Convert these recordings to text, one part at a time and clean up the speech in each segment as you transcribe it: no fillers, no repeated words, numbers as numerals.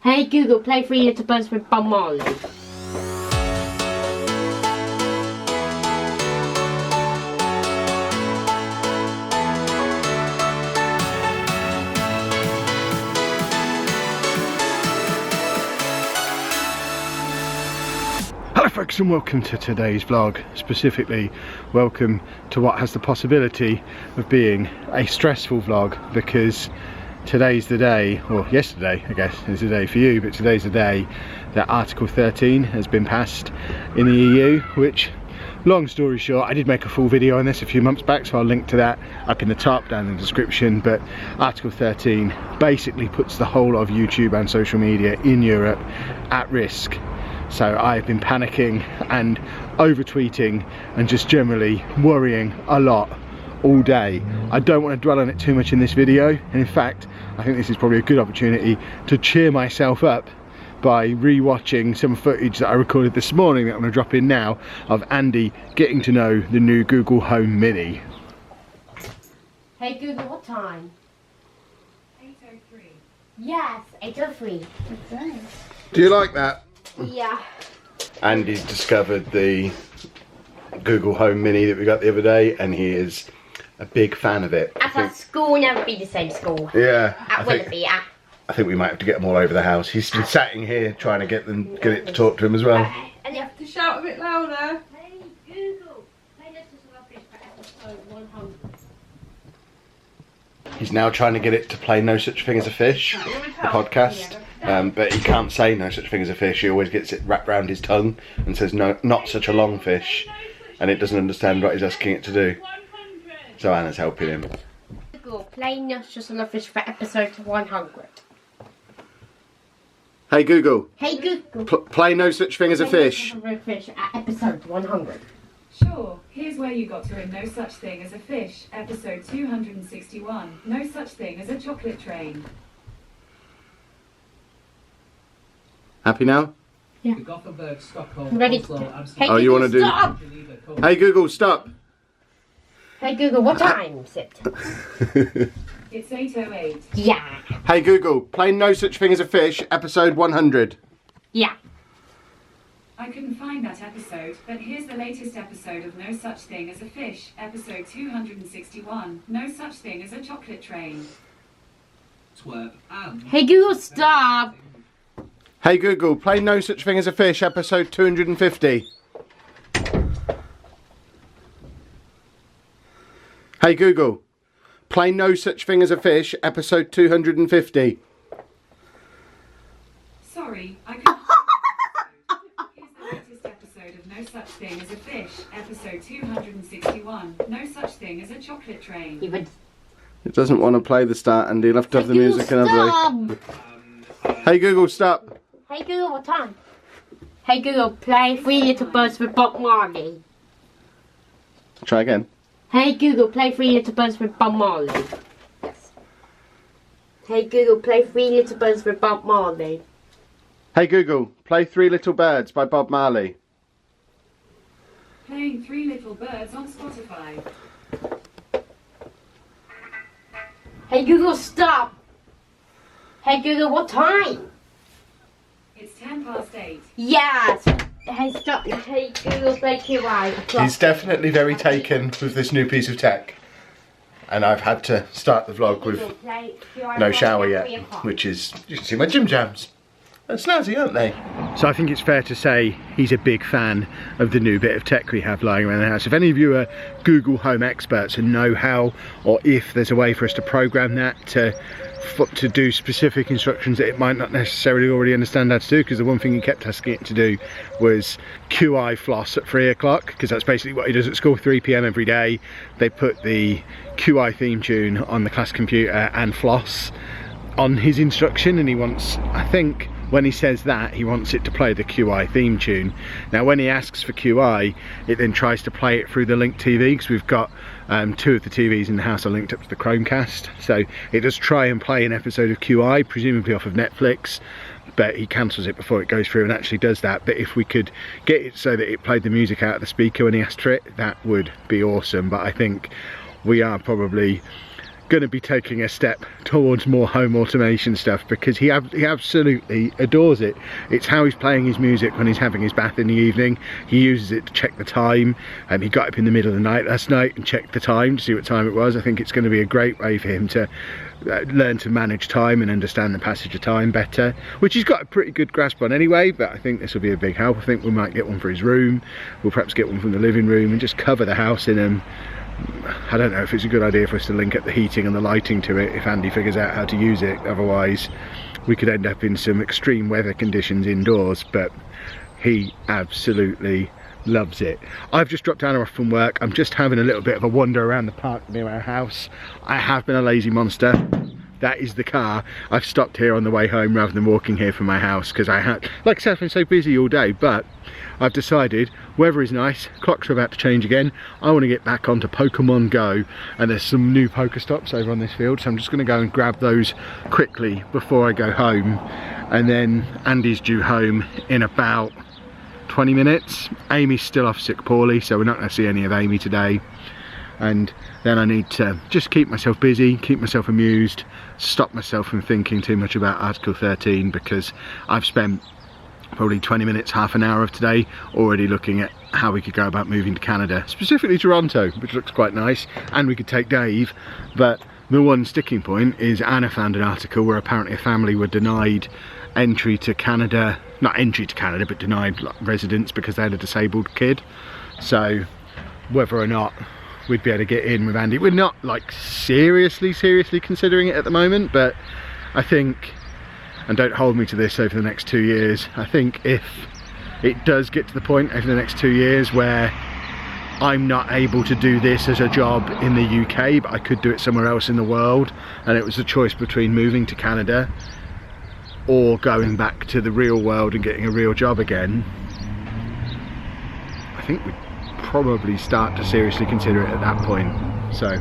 Hey Google, play Three Little Birds with Bob Marley. Hello folks and welcome to today's vlog. Specifically, welcome to what has the possibility of being a stressful vlog, because today's the day, or yesterday I guess is the day for you, but today's the day that Article 13 has been passed in the EU, which, long story short, I did make a full video on this a few months back, so I'll link to that up in the top, down in the description. But Article 13 basically puts the whole of YouTube and social media in Europe at risk. So I've been panicking and over tweeting and just generally worrying a lot all day. I don't want to dwell on it too much in this video, and in fact I think this is probably a good opportunity to cheer myself up by re-watching some footage that I recorded this morning that I'm going to drop in now, of Andy getting to know the new Google Home Mini. Hey Google, what time? 8:03. Yes, 8:03. Okay. Do you like that? Yeah. Andy's discovered the Google Home Mini that we got the other day, and he is a big fan of it. I thought school will never be the same school. Yeah. At Willoughby, I think we might have to get them all over the house. He's been sat in here trying to get it to talk to him as well. And you have To shout a bit louder. Hey Google, play This Is Rubbish for episode 100. He's now trying to get it to play No Such Thing as a Fish, the podcast. But he can't say no such thing as a fish. He always gets it wrapped around his tongue and says no, not such a long fish, and it doesn't understand what he's asking it to do. So Anna's helping him. Google, play No Such Rubbish for episode 100. Hey Google, Hey Google, play No Such Thing as a Fish. play No Such Rubbish at episode 100. Sure, here's where you got to in No Such Thing as a Fish, episode 261. No such thing as a chocolate train. Happy now? Yeah. Gothenburg, Stockholm, Ready? Oslo, Hey Amsterdam. Oh, you Google, wanna do- stop! Hey Google, stop. Hey Google, what time is it? It's 8:08. Yeah. Hey Google, play No Such Thing as a Fish, episode 100. Yeah. I couldn't find that episode, but here's the latest episode of No Such Thing as a Fish, episode 261. No such thing as a chocolate train. Twerp and Hey Google, stop! Hey Google, play No Such Thing as a Fish, episode 250. Hey Google, play No Such Thing as a Fish, episode 250. Sorry, I couldn't find that episode. Here's the latest episode of No Such Thing as a Fish, episode 261. No such thing as a chocolate train. You would. It doesn't want to play the start, and he'll have to have the music another way. Hey Google, stop. Hey Google, what time? Hey Google, play Three Little Birds with Bob Marley. Try again. Hey Google, play Three Little Birds with Bob Marley. Yes. Hey Google, play Three Little Birds with Bob Marley. Hey Google, play Three Little Birds by Bob Marley. Playing Three Little Birds on Spotify. Hey Google, stop! Hey Google, what time? It's 8:10. Yes! Hey, stop. Hey Google, play QI. He's definitely very taken with this new piece of tech, and I've had to start the vlog with no shower yet, which is, you can see my gym jams. They're snazzy, aren't they? So I think it's fair to say he's a big fan of the new bit of tech we have lying around the house. If any of you are Google Home experts and know how, or if there's a way for us to program that to do specific instructions that it might not necessarily already understand how to do, because the one thing he kept asking it to do was QI floss at 3 o'clock, because that's basically what he does at school, 3 PM every day. They put the QI theme tune on the class computer and floss on his instruction, and he wants, I think, when he says that, he wants it to play the QI theme tune. Now when he asks for QI, it then tries to play it through the Link TV, because we've got 2 of the TVs in the house are linked up to the Chromecast, so it does try and play an episode of QI, presumably off of Netflix, but he cancels it before it goes through and actually does that. But if we could get it so that it played the music out of the speaker when he asked for it, that would be awesome. But I think we are probably going to be taking a step towards more home automation stuff, because he absolutely adores it. It's how he's playing his music when he's having his bath in the evening. He uses it to check the time, and he got up in the middle of the night last night and checked the time to see what time it was. I think it's going to be a great way for him to learn to manage time and understand the passage of time better, which he's got a pretty good grasp on anyway, but I think this will be a big help. I think we might get one for his room, we'll perhaps get one from the living room, and just cover the house in them. I don't know if it's a good idea for us to link up the heating and the lighting to it if Andy figures out how to use it, otherwise we could end up in some extreme weather conditions indoors, but he absolutely loves it. I've just dropped Anna off from work. I'm just having a little bit of a wander around the park near our house. I have been a lazy monster. That is the car. I've stopped here on the way home rather than walking here from my house, because I had, like I said, I've been so busy all day, but I've decided weather is nice, clocks are about to change again, I want to get back onto Pokemon Go, and there's some new Pokestops over on this field, so I'm just going to go and grab those quickly before I go home. And then Andy's due home in about 20 minutes. Amy's still off sick poorly, so we're not going to see any of Amy today. And then I need to just keep myself busy, keep myself amused, stop myself from thinking too much about Article 13, because I've spent probably 20 minutes, half an hour of today already looking at how we could go about moving to Canada, specifically Toronto, which looks quite nice, and we could take Dave. But the one sticking point is Anna found an article where apparently a family were denied entry to Canada, not entry to Canada, but denied residence because they had a disabled kid. So whether or not we'd be able to get in with Andy, we're not like seriously considering it at the moment, but I think, and don't hold me to this, over the next 2 years, I think if it does get to the point over the next 2 years where I'm not able to do this as a job in the UK, but I could do it somewhere else in the world, and it was a choice between moving to Canada or going back to the real world and getting a real job again, I think we'd probably start to seriously consider it at that point. So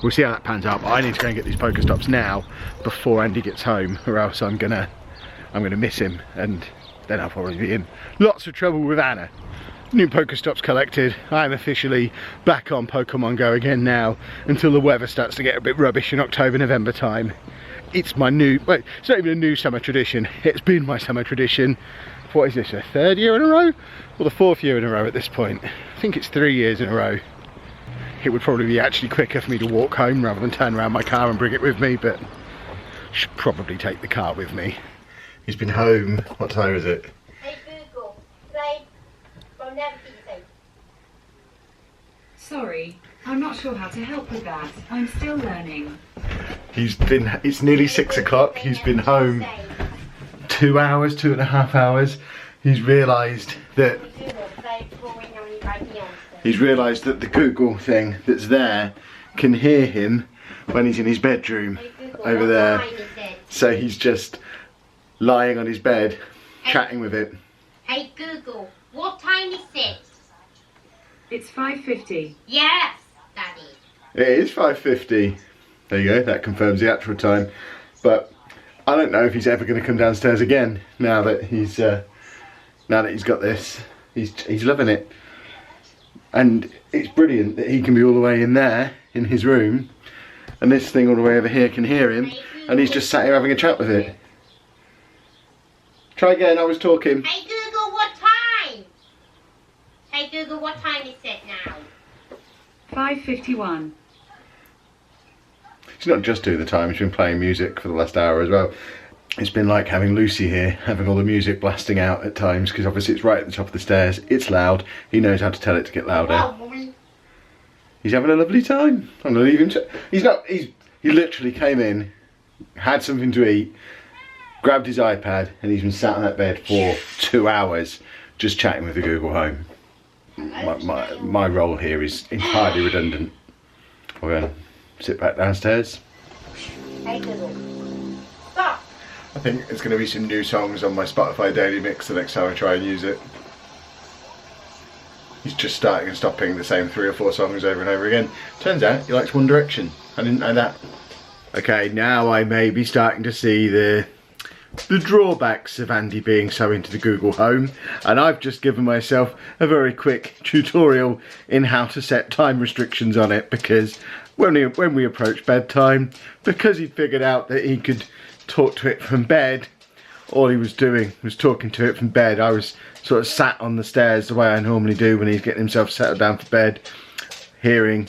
we'll see how that pans out, but I need to go and get these Pokestops now before Andy gets home, or else I'm gonna miss him, and then I'll probably be in lots of trouble with Anna. New Pokestops collected. I'm officially back on Pokemon Go again now, until the weather starts to get a bit rubbish in October, November time. It's my new, well, it's not even a new summer tradition, it's been my summer tradition. What is this, a third year in a row? Or the fourth year in a row at this point? I think it's 3 years in a row. It would probably be actually quicker for me to walk home rather than turn around my car and bring it with me, but I should probably take the car with me. He's been home, what time is it? Hey Google, play from that TV. Sorry, I'm not sure how to help with that. I'm still learning. It's nearly 6 o'clock, he's been home 2 hours, 2.5 hours. He's realised that the Google thing that's there can hear him when he's in his bedroom over there. So he's just lying on his bed, chatting with it. Hey Google, what time is it? It's 5:50. Yes, Daddy. It is 5:50. There you go, that confirms the actual time. But I don't know if he's ever going to come downstairs again now that he's got this. He's loving it, and it's brilliant that he can be all the way in there in his room, and this thing all the way over here can hear him, and he's just sat here having a chat with it. Try again. I was talking. Hey Google, what time? Hey Google, what time is it now? 5:51. He's not just doing the time, he's been playing music for the last hour as well. It's been like having Lucy here, having all the music blasting out at times, because obviously it's right at the top of the stairs, it's loud, he knows how to tell it to get louder. He's having a lovely time. I'm gonna leave him to, he literally came in, had something to eat, grabbed his iPad, and he's been sat on that bed for 2 hours just chatting with the Google Home. My role here is entirely redundant. We're going to sit back downstairs. Hey Google, stop. I think it's going to be some new songs on my Spotify daily mix the next time I try and use it. He's just starting and stopping the same 3 or 4 songs over and over again. Turns out he likes One Direction. I didn't know that. Okay, now I may be starting to see the drawbacks of Andy being so into the Google Home, and I've just given myself a very quick tutorial in how to set time restrictions on it, because when we approached bedtime, because he'd figured out that he could talk to it from bed, all he was doing was talking to it from bed. I was sort of sat on the stairs the way I normally do when he's getting himself settled down for bed, hearing,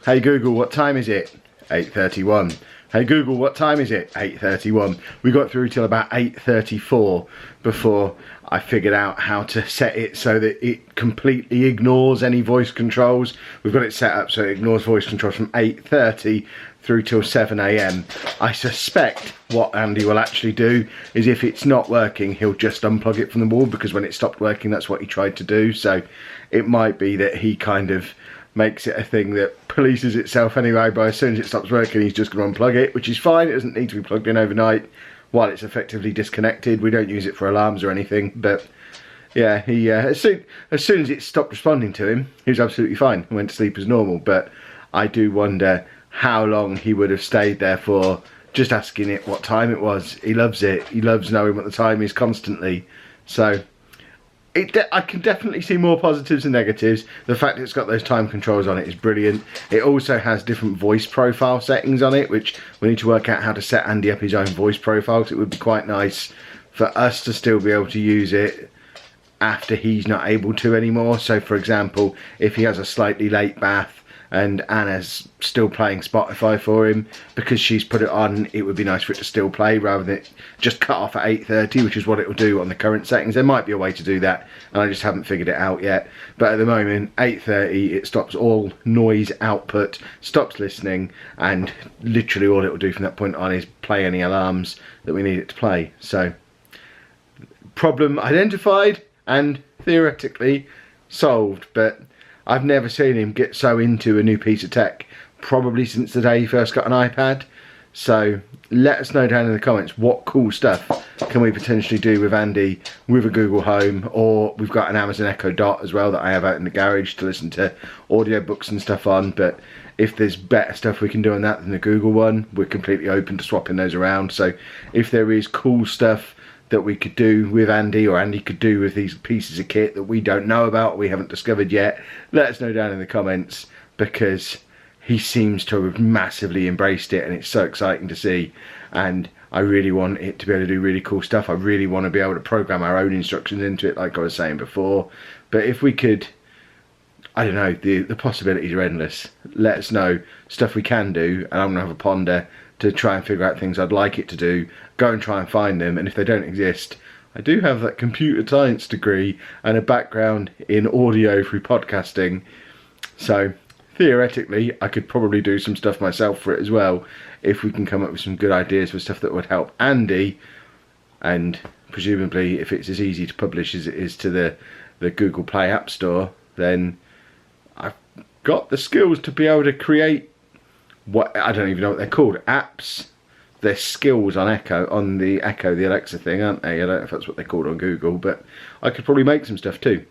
"Hey Google, what time is it?" 8:31. "Hey Google, what time is it?" 8:31. We got through till about 8:34 before I figured out how to set it so that it completely ignores any voice controls. We've got it set up so it ignores voice controls from 8:30 through till 7 AM. I suspect what Andy will actually do is, if it's not working, he'll just unplug it from the wall, because when it stopped working, that's what he tried to do. So it might be that he kind of makes it a thing that polices itself anyway, but as soon as it stops working, he's just going to unplug it, which is fine. It doesn't need to be plugged in overnight while it's effectively disconnected. We don't use it for alarms or anything, but yeah, he as soon as it stopped responding to him, he was absolutely fine and went to sleep as normal. But I do wonder how long he would have stayed there for, just asking it what time it was. He loves it. He loves knowing what the time is constantly. So I can definitely see more positives than negatives. The fact that it's got those time controls on it is brilliant. It also has different voice profile settings on it, which we need to work out how to set Andy up his own voice profile, because it would be quite nice for us to still be able to use it after he's not able to anymore. So for example, if he has a slightly late bath and Anna's still playing Spotify for him, because she's put it on, it would be nice for it to still play rather than it just cut off at 8:30, which is what it will do on the current settings. There might be a way to do that, and I just haven't figured it out yet. But at the moment, 8:30, it stops all noise output, stops listening, and literally all it will do from that point on is play any alarms that we need it to play. So, problem identified and theoretically solved, but I've never seen him get so into a new piece of tech, probably since the day he first got an iPad. So let us know down in the comments what cool stuff can we potentially do with Andy with a Google Home, or we've got an Amazon Echo Dot as well that I have out in the garage to listen to audiobooks and stuff on. But if there's better stuff we can do on that than the Google one, we're completely open to swapping those around. So if there is cool stuff that we could do with Andy, or Andy could do with these pieces of kit that we don't know about, we haven't discovered yet, let us know down in the comments, because he seems to have massively embraced it and it's so exciting to see. And I really want it to be able to do really cool stuff. I really want to be able to program our own instructions into it, like I was saying before. But if we could, I don't know, the possibilities are endless. Let us know stuff we can do, and I'm gonna have a ponder to try and figure out things I'd like it to do, go and try and find them, and if they don't exist, I do have that computer science degree and a background in audio through podcasting, so theoretically I could probably do some stuff myself for it as well, if we can come up with some good ideas for stuff that would help Andy. And presumably if it's as easy to publish as it is to the Google Play App Store, then I've got the skills to be able to create what, I don't even know what they're called, apps. They're skills on Echo, on the Echo, the Alexa thing, aren't they? I don't know if that's what they're called on Google, but I could probably make some stuff too.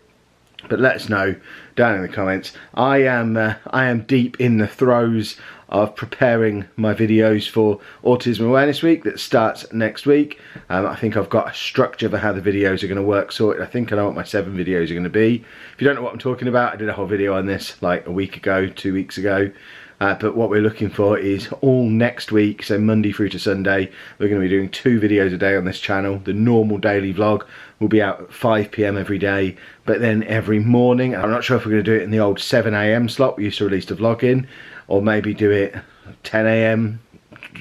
But let us know down in the comments. I am deep in the throes of preparing my videos for Autism Awareness Week that starts next week. I think I've got a structure for how the videos are going to work sorted. I think I know what my 7 videos are going to be. If you don't know what I'm talking about, I did a whole video on this like a week ago, 2 weeks ago. But what we're looking for is all next week, so Monday through to Sunday, we're going to be doing 2 videos a day on this channel. The normal daily vlog will be out at 5 PM every day, but then every morning, I'm not sure if we're going to do it in the old 7 AM slot we used to release the vlog in, or maybe do it 10 AM,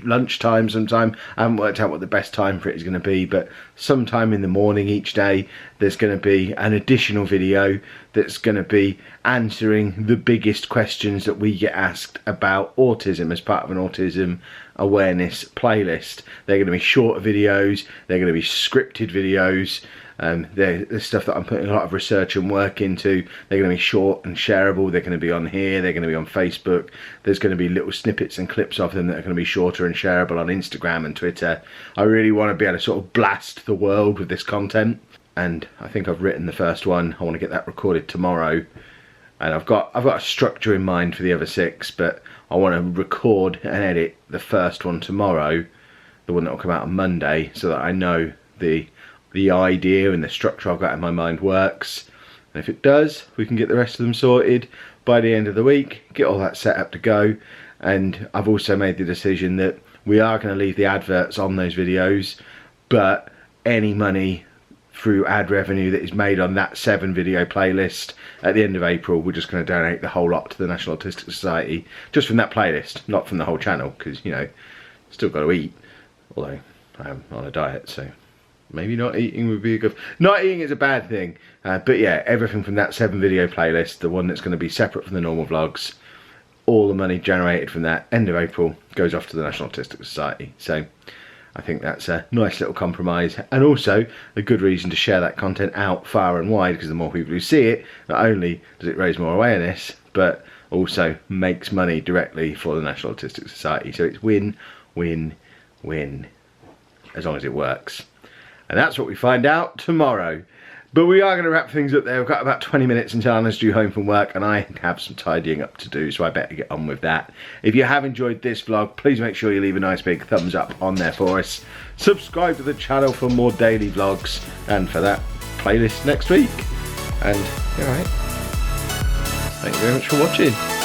lunchtime sometime. I haven't worked out what the best time for it is going to be, but sometime in the morning each day there's going to be an additional video that's going to be answering the biggest questions that we get asked about autism as part of an autism awareness playlist. They're going to be shorter videos, they're going to be scripted videos. There's stuff that I'm putting a lot of research and work into. They're going to be short and shareable. They're going to be on here, they're going to be on Facebook. There's going to be little snippets and clips of them that are going to be shorter and shareable on Instagram and Twitter. I really want to be able to sort of blast the world with this content, and I think I've written the first one. I want to get that recorded tomorrow, and I've got a structure in mind for the other 6, but I want to record and edit the first one tomorrow, the one that will come out on Monday, so that I know the idea and the structure I've got in my mind works. And if it does, we can get the rest of them sorted by the end of the week, get all that set up to go, and I've also made the decision that we are going to leave the adverts on those videos, but any money through ad revenue that is made on that 7 video playlist at the end of April, we're just going to donate the whole lot to the National Autistic Society, just from that playlist, not from the whole channel, because, you know, still got to eat, although I am on a diet, so maybe not eating would be a good... Not eating is a bad thing, but yeah, everything from that 7 video playlist, the one that's going to be separate from the normal vlogs, all the money generated from that end of April goes off to the National Autistic Society. So I think that's a nice little compromise, and also a good reason to share that content out far and wide, because the more people who see it, not only does it raise more awareness, but also makes money directly for the National Autistic Society. So it's win, win, win, as long as it works. And that's what we find out tomorrow. But we are going to wrap things up there. We've got about 20 minutes until Anna's due home from work, and I have some tidying up to do, so I better get on with that. If you have enjoyed this vlog, please make sure you leave a nice big thumbs up on there for us. Subscribe to the channel for more daily vlogs, and for that playlist next week. And, alright, thank you very much for watching.